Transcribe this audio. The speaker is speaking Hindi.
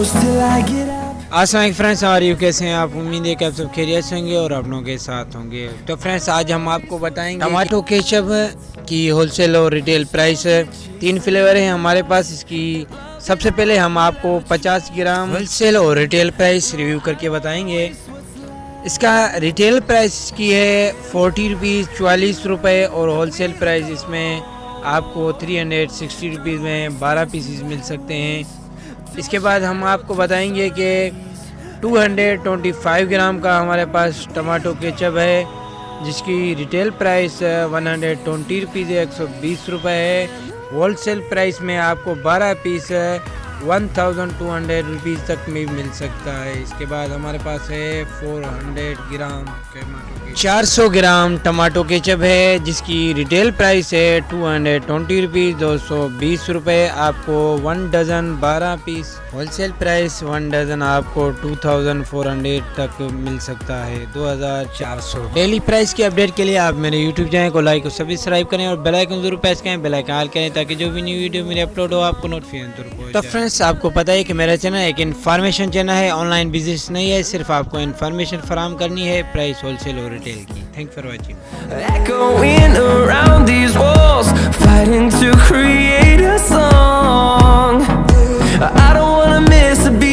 close till I get out. अस्सलाम फ्रेंड्स, और यू कैसे हैं आप? उम्मीद है कि आप सब खैरियत से होंगे और अपनों के साथ होंगे। तो फ्रेंड्स, आज हम आपको बताएंगे टमाटो केचप की होलसेल और रिटेल प्राइस। 3 फ्लेवर हैं हमारे पास इसकी। सबसे पहले हम आपको 50 ग्राम होलसेल और रिटेल प्राइस रिव्यू करके बताएंगे। इसका रिटेल प्राइस की है 40 रुपीज़ 44 रुपये और होलसेल प्राइस इसमें आपको 360 रुपीज़ में 12 पीसीस मिल सकते हैं। इसके बाद हम आपको बताएंगे कि 225 ग्राम का हमारे पास टमाटो केचप है, जिसकी रिटेल प्राइस 120 रुपीज़ 120 रुपये है। होलसेल प्राइस में आपको 12 पीस 1200 रुपीज़ तक में मिल सकता है। इसके बाद हमारे पास है 400 ग्राम टमाटो केचप है, जिसकी रिटेल प्राइस है 220 रुपीज़ 220 रुपये। आपको 1 dozen 12 piece. Wholesale price 1 dozen आपको 2400 तक मिल सकता है, 2400। डेली प्राइस की अपडेट के लिए आप मेरे यूट्यूब चैनल को लाइक और सब्सक्राइब करें और बेल आइकन जरूर प्रेस करें, बेल आइकन ऑल करें, ताकि जो भी न्यू वीडियो मेरे अपलोड हो आपको नोटिफिकेशन जरूर पहुंचे। तो फ्रेंड्स, आपको पता है कि मेरा चैनल एक इन्फॉर्मेशन चैनल है, ऑनलाइन बिजनेस नहीं है। सिर्फ आपको इन्फॉर्मेशन फराहम करनी है प्राइस होलसेल और रिटेल की। Thank for watching. Echoing around these walls, fighting to create a song. I don't wanna miss a beat.